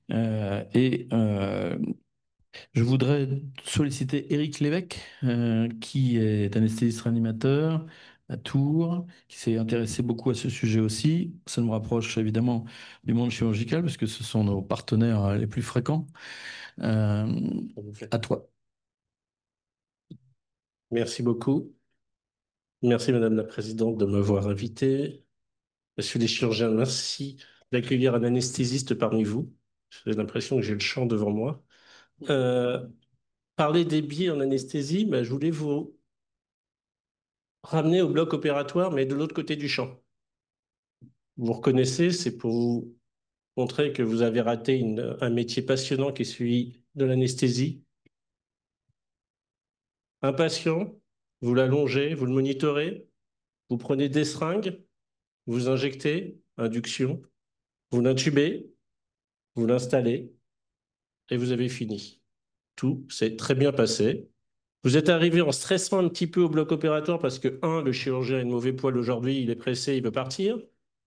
Je voudrais solliciter Éric Lévesque, qui est anesthésiste réanimateur à Tours, qui s'est intéressé beaucoup à ce sujet aussi. Ça nous rapproche évidemment du monde chirurgical, parce que ce sont nos partenaires les plus fréquents. Euh, à toi. Merci beaucoup. Merci, Madame la Présidente, de m'avoir invité. Monsieur les chirurgiens, merci d'accueillir un anesthésiste parmi vous. J'ai l'impression que j'ai le champ devant moi. Euh, Parler des biais en anesthésie, ben, je voulais vous ramener au bloc opératoire, mais de l'autre côté du champ. Vous reconnaissez, c'est pour vous montrer que vous avez raté un métier passionnant qui est celui de l'anesthésie. Un patient, vous l'allongez, vous le monitorez, vous prenez des seringues, vous injectez, induction, vous l'intubez, vous l'installez et vous avez fini. Tout s'est très bien passé. Vous êtes arrivé en stressant un petit peu au bloc opératoire parce que, un, le chirurgien a une mauvais poil aujourd'hui, il est pressé, il veut partir,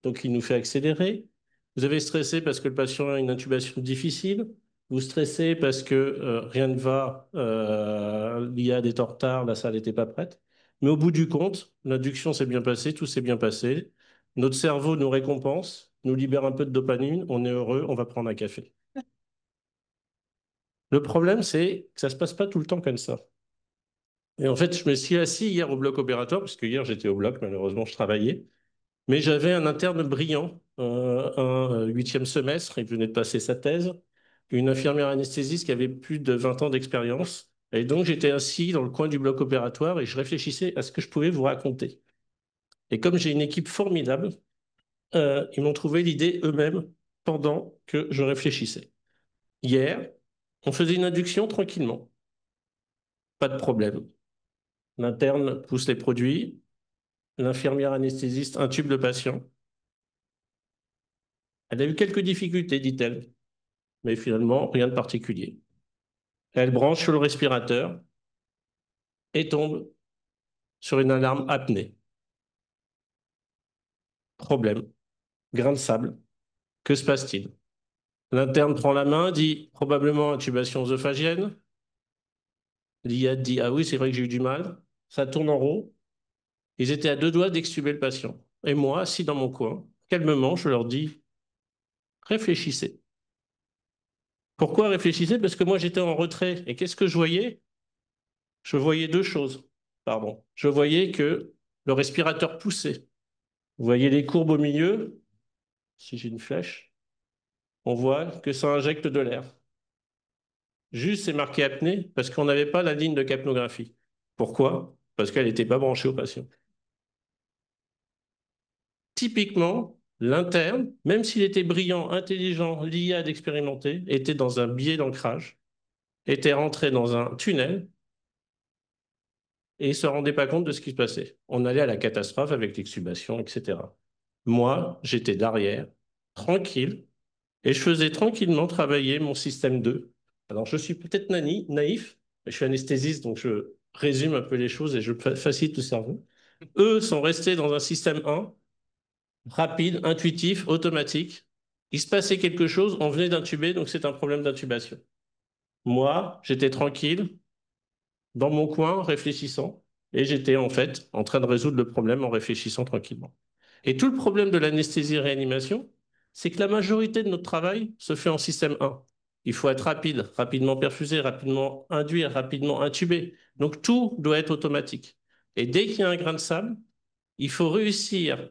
donc il nous fait accélérer. Vous avez stressé parce que le patient a une intubation difficile. Vous stressez parce que rien ne va, l'IA est en retard, la salle n'était pas prête. Mais au bout du compte, l'induction s'est bien passée, tout s'est bien passé. Notre cerveau nous récompense, nous libère un peu de dopamine, on est heureux, on va prendre un café. Le problème, c'est que ça se passe pas tout le temps comme ça. Et en fait, je me suis assis hier au bloc opératoire, parce que hier j'étais au bloc, malheureusement je travaillais, mais j'avais un interne brillant, un huitième semestre, il venait de passer sa thèse, une infirmière anesthésiste qui avait plus de 20 ans d'expérience. Et donc j'étais assis dans le coin du bloc opératoire et je réfléchissais à ce que je pouvais vous raconter. Et comme j'ai une équipe formidable, ils m'ont trouvé l'idée eux-mêmes pendant que je réfléchissais. Hier, on faisait une induction tranquillement, pas de problème. L'interne pousse les produits, l'infirmière anesthésiste intube le patient. Elle a eu quelques difficultés, dit-elle, mais finalement, rien de particulier. Elle branche sur le respirateur et tombe sur une alarme apnée. Problème, grain de sable. Que se passe-t-il? L'interne prend la main, dit probablement intubation œsophagienne. L'IA dit ah oui, c'est vrai que j'ai eu du mal. Ça tourne en rond. Ils étaient à deux doigts d'extuber le patient. Et moi, assis dans mon coin, calmement, je leur dis réfléchissez. Pourquoi réfléchissez? Parce que moi, j'étais en retrait. Et qu'est-ce que je voyais? Je voyais deux choses. Pardon. Je voyais que le respirateur poussait. Vous voyez les courbes au milieu? Si j'ai une flèche, on voit que ça injecte de l'air. Juste, c'est marqué apnée parce qu'on n'avait pas la ligne de capnographie. Pourquoi? Parce qu'elle n'était pas branchée au patient. Typiquement, l'interne, même s'il était brillant, intelligent, lié à d'expérimenter, était dans un biais d'ancrage, était rentré dans un tunnel et ne se rendait pas compte de ce qui se passait. On allait à la catastrophe avec l'extubation, etc. Moi, j'étais derrière, tranquille, et je faisais tranquillement travailler mon système 2. Alors, je suis peut-être naïf, mais je suis anesthésiste, donc je résume un peu les choses et je facilite le cerveau. Eux sont restés dans un système 1, rapide, intuitif, automatique. Il se passait quelque chose, on venait d'intuber, donc c'est un problème d'intubation. Moi, j'étais tranquille, dans mon coin, réfléchissant, et j'étais en fait en train de résoudre le problème en réfléchissant tranquillement. Et tout le problème de l'anesthésie-réanimation, c'est que la majorité de notre travail se fait en système 1. Il faut être rapide, rapidement perfuser, rapidement induire, rapidement intuber. Donc tout doit être automatique. Et dès qu'il y a un grain de sable, il faut réussir,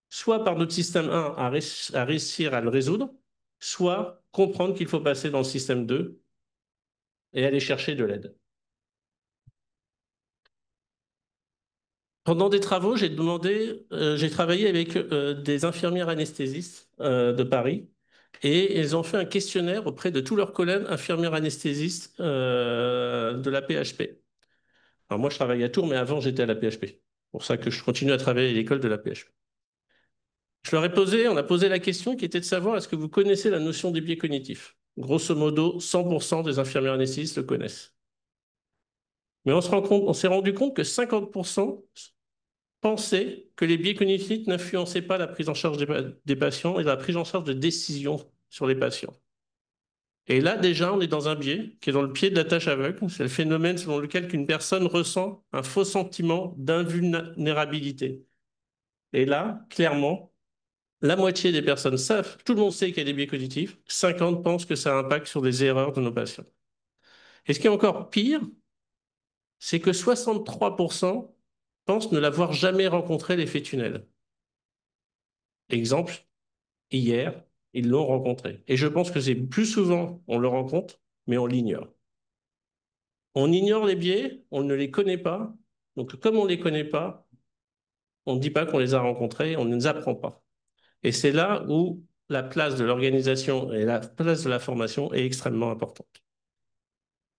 soit par notre système 1 à réussir à le résoudre, soit comprendre qu'il faut passer dans le système 2 et aller chercher de l'aide. Pendant des travaux, j'ai travaillé avec des infirmières anesthésistes de Paris et ils ont fait un questionnaire auprès de tous leurs collègues infirmières anesthésistes de la PHP. Alors moi, je travaille à Tours, mais avant, j'étais à la PHP. C'est pour ça que je continue à travailler à l'école de la PHP. On a posé la question qui était de savoir est-ce que vous connaissez la notion des biais cognitifs? Grosso modo, 100% des infirmières anesthésistes le connaissent. Mais on s'est rendu compte que 50% pensaient que les biais cognitifs n'influençaient pas la prise en charge des patients et la prise en charge de décisions sur les patients. Et là, déjà, on est dans un biais qui est dans le pied de la tâche aveugle. C'est le phénomène selon lequel qu'une personne ressent un faux sentiment d'invulnérabilité. Et là, clairement, la moitié des personnes savent, tout le monde sait qu'il y a des biais cognitifs, 50 pensent que ça impacte sur des erreurs de nos patients. Et ce qui est encore pire, c'est que 63% pensent ne l'avoir jamais rencontré l'effet tunnel. Exemple, hier, ils l'ont rencontré. Et je pense que c'est plus souvent, on le rencontre, mais on l'ignore. On ignore les biais, on ne les connaît pas. Donc, comme on ne les connaît pas, on ne dit pas qu'on les a rencontrés, on ne les apprend pas. Et c'est là où la place de l'organisation et la place de la formation est extrêmement importante.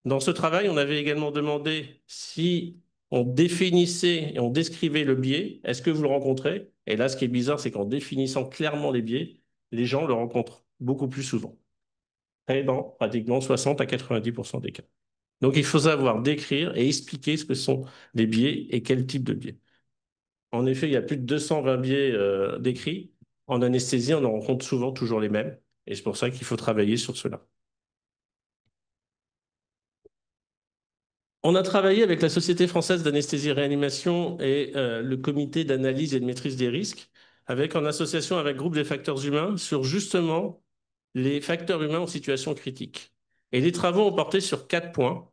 Dans ce travail, on avait également demandé si on définissait et on décrivait le biais, est-ce que vous le rencontrez? Et là, ce qui est bizarre, c'est qu'en définissant clairement les biais, les gens le rencontrent beaucoup plus souvent. Et dans pratiquement 60 à 90% des cas. Donc, il faut savoir décrire et expliquer ce que sont les biais et quel type de biais. En effet, il y a plus de 220 biais décrits. En anesthésie, on en rencontre souvent toujours les mêmes. Et c'est pour ça qu'il faut travailler sur cela. On a travaillé avec la Société française d'anesthésie-réanimation et le comité d'analyse et de maîtrise des risques, avec en association avec Groupe des facteurs humains, sur justement les facteurs humains en situation critique. Et les travaux ont porté sur 4 points.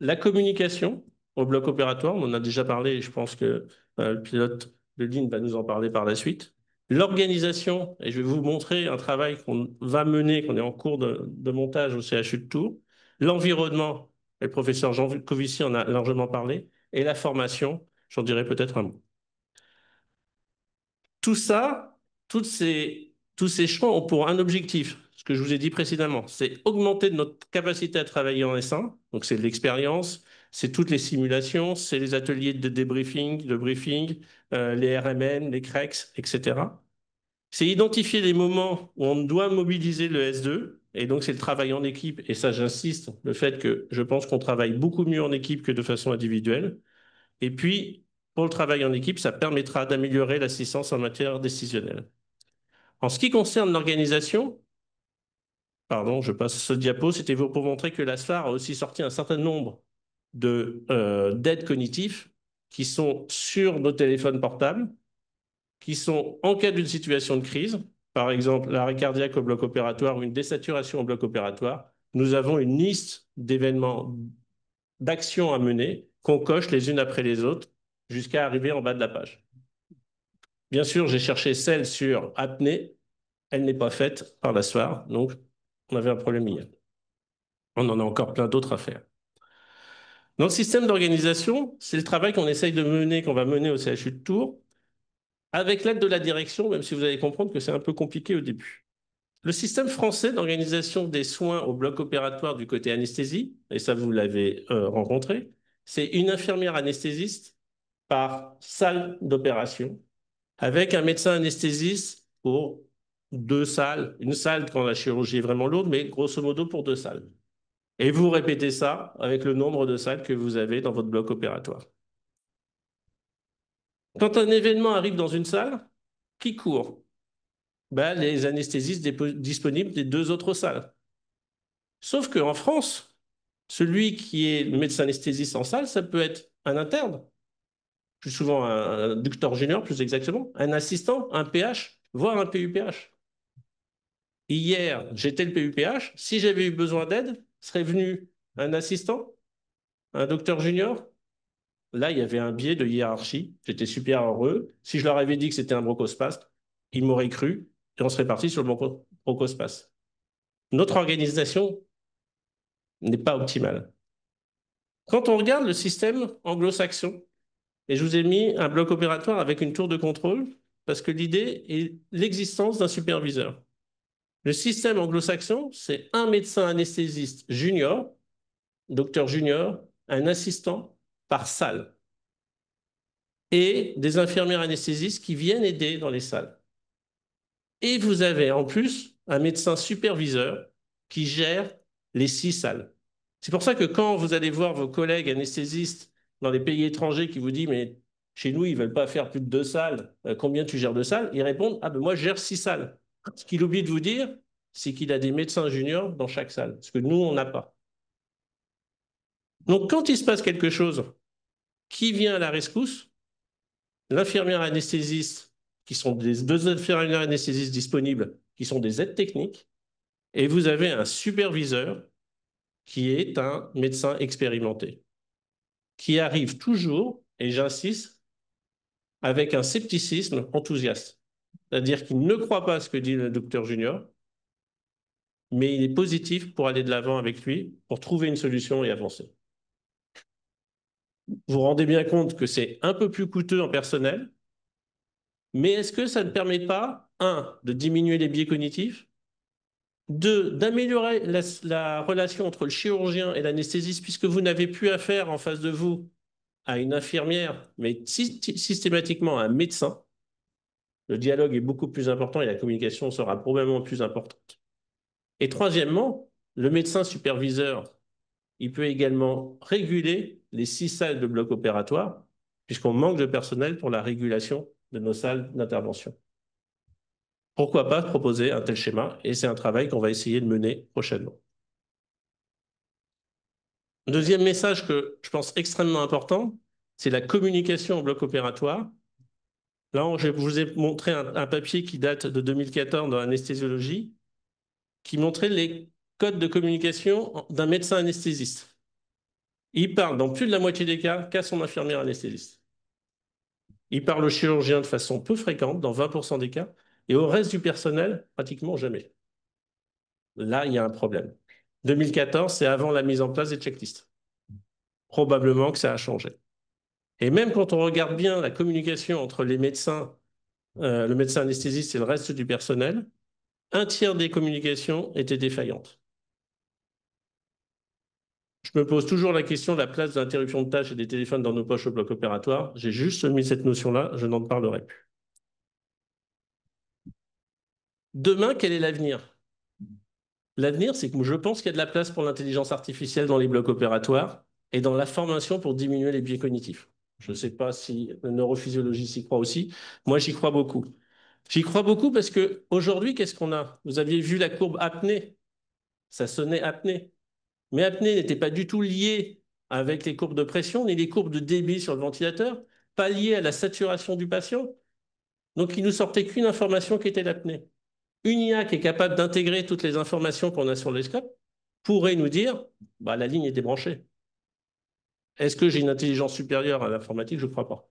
La communication au bloc opératoire, on en a déjà parlé et je pense que le pilote de ligne va nous en parler par la suite. L'organisation, et je vais vous montrer un travail qu'on va mener, qu'on est en cours de montage au CHU de Tours. L'environnement, et le professeur Jean Covici en a largement parlé, et la formation, j'en dirai peut-être un mot. Tout ça, tous ces champs ont pour un objectif, ce que je vous ai dit précédemment, c'est augmenter notre capacité à travailler en S1. Donc, c'est de l'expérience, c'est toutes les simulations, c'est les ateliers de débriefing, de briefing, les RMN, les CREX, etc. C'est identifier les moments où on doit mobiliser le S2. Et donc, c'est le travail en équipe. Et ça, j'insiste, le fait que je pense qu'on travaille beaucoup mieux en équipe que de façon individuelle. Et puis, pour le travail en équipe, ça permettra d'améliorer l'assistance en matière décisionnelle. En ce qui concerne l'organisation, pardon, je passe ce diapo, c'était pour montrer que la SFAR a aussi sorti un certain nombre d'aides cognitives qui sont sur nos téléphones portables, qui sont en cas d'une situation de crise, par exemple l'arrêt cardiaque au bloc opératoire ou une désaturation au bloc opératoire, nous avons une liste d'événements, d'actions à mener qu'on coche les unes après les autres jusqu'à arriver en bas de la page. Bien sûr, j'ai cherché celle sur apnée. Elle n'est pas faite par la SFAR, donc on avait un problème hier. On en a encore plein d'autres à faire. Dans le système d'organisation, c'est le travail qu'on essaye de mener, qu'on va mener au CHU de Tours, avec l'aide de la direction, même si vous allez comprendre que c'est un peu compliqué au début. Le système français d'organisation des soins au bloc opératoire du côté anesthésie, et ça vous l'avez rencontré, c'est une infirmière anesthésiste par salle d'opération, avec un médecin anesthésiste pour 2 salles. Une salle quand la chirurgie est vraiment lourde, mais grosso modo pour 2 salles. Et vous répétez ça avec le nombre de salles que vous avez dans votre bloc opératoire. Quand un événement arrive dans une salle, qui court? Ben, les anesthésistes disponibles des 2 autres salles. Sauf qu'en France, celui qui est le médecin anesthésiste en salle, ça peut être un interne, plus souvent un docteur junior, plus exactement, un assistant, un PH, voire un PUPH. Hier, j'étais le PUPH. Si j'avais eu besoin d'aide, serait venu un assistant, un docteur junior. Là, il y avait un biais de hiérarchie. J'étais super heureux. Si je leur avais dit que c'était un bronchospace, ils m'auraient cru et on serait parti sur le bronchospace. Notre organisation n'est pas optimale. Quand on regarde le système anglo-saxon, et je vous ai mis un bloc opératoire avec une tour de contrôle, parce que l'idée est l'existence d'un superviseur. Le système anglo-saxon, c'est un médecin anesthésiste junior, docteur junior, un assistant par salle, et des infirmières anesthésistes qui viennent aider dans les salles. Et vous avez en plus un médecin superviseur qui gère les 6 salles. C'est pour ça que quand vous allez voir vos collègues anesthésistes dans les pays étrangers qui vous disent mais chez nous, ils ne veulent pas faire plus de 2 salles, combien tu gères de salles? Ils répondent ah ben moi je gère 6 salles. Ce qu'il oublie de vous dire, c'est qu'il a des médecins juniors dans chaque salle, ce que nous, on n'a pas. Donc, quand il se passe quelque chose, qui vient à la rescousse? L'infirmière anesthésiste, qui sont des deux infirmières anesthésistes disponibles, qui sont des aides techniques, et vous avez un superviseur qui est un médecin expérimenté, qui arrive toujours, et j'insiste, avec un scepticisme enthousiaste. C'est-à-dire qu'il ne croit pas à ce que dit le docteur junior, mais il est positif pour aller de l'avant avec lui, pour trouver une solution et avancer. Vous vous rendez bien compte que c'est un peu plus coûteux en personnel, mais est-ce que ça ne permet pas, un, de diminuer les biais cognitifs, deux, d'améliorer la relation entre le chirurgien et l'anesthésiste, puisque vous n'avez plus affaire en face de vous à une infirmière, mais systématiquement à un médecin. Le dialogue est beaucoup plus important et la communication sera probablement plus importante. Et troisièmement, le médecin superviseur, il peut également réguler les 6 salles de bloc opératoire, puisqu'on manque de personnel pour la régulation de nos salles d'intervention. Pourquoi pas proposer un tel schéma? Et c'est un travail qu'on va essayer de mener prochainement. Deuxième message que je pense extrêmement important, c'est la communication au bloc opératoire. Là, je vous ai montré un papier qui date de 2014 dans l'anesthésiologie, qui montrait les codes de communication d'un médecin anesthésiste. Il parle dans plus de la moitié des cas qu'à son infirmière anesthésiste. Il parle au chirurgien de façon peu fréquente, dans 20% des cas, et au reste du personnel, pratiquement jamais. Là, il y a un problème. 2014, c'est avant la mise en place des checklists. Probablement que ça a changé. Et même quand on regarde bien la communication entre les médecins, le médecin anesthésiste et le reste du personnel, un tiers des communications étaient défaillantes. Je me pose toujours la question de la place de l'interruption de tâches et des téléphones dans nos poches au bloc opératoire. J'ai juste mis cette notion-là, je n'en parlerai plus. Demain, quel est l'avenir? L'avenir, c'est que je pense qu'il y a de la place pour l'intelligence artificielle dans les blocs opératoires et dans la formation pour diminuer les biais cognitifs. Je ne sais pas si la neurophysiologie s'y croit aussi. Moi, j'y crois beaucoup. J'y crois beaucoup parce que aujourd'hui, qu'est-ce qu'on a? Vous aviez vu la courbe apnée. Ça sonnait apnée. Mais apnée n'était pas du tout liée avec les courbes de pression ni les courbes de débit sur le ventilateur, pas liées à la saturation du patient. Donc, il nous sortait qu'une information qui était l'apnée. Une IA qui est capable d'intégrer toutes les informations qu'on a sur le scope pourrait nous dire bah, la ligne est débranchée. Est-ce que j'ai une intelligence supérieure à l'informatique? Je ne crois pas.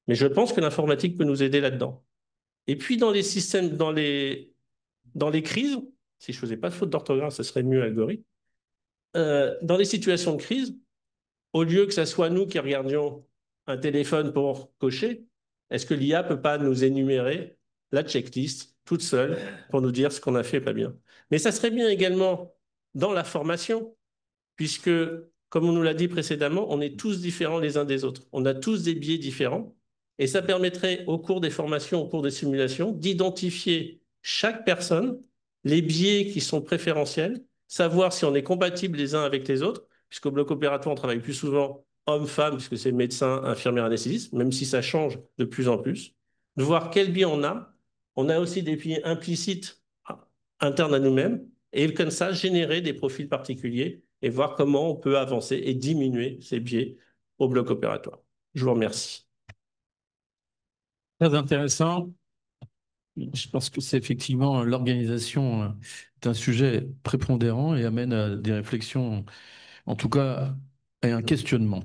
Mais je pense que l'informatique peut nous aider là-dedans. Et puis dans les systèmes, dans les crises, si je ne faisais pas de faute d'orthographe, ce serait mieux algorithme. Dans les situations de crise, au lieu que ce soit nous qui regardions un téléphone pour cocher, est-ce que l'IA ne peut pas nous énumérer la checklist toute seule pour nous dire ce qu'on a fait pas bien? Mais ça serait bien également dans la formation, puisque, comme on nous l'a dit précédemment, on est tous différents les uns des autres. On a tous des biais différents. Et ça permettrait, au cours des formations, au cours des simulations, d'identifier chaque personne, les biais qui sont préférentiels, savoir si on est compatible les uns avec les autres, puisqu'au bloc opératoire, on travaille plus souvent homme-femme, puisque c'est médecin, infirmière, anesthésiste, même si ça change de plus en plus, de voir quels biais on a. On a aussi des biais implicites internes à nous-mêmes, et comme ça, générer des profils particuliers et voir comment on peut avancer et diminuer ces biais au bloc opératoire. Je vous remercie. Très intéressant. Je pense que c'est effectivement l'organisation est un sujet prépondérant et amène à des réflexions, en tout cas, et un questionnement.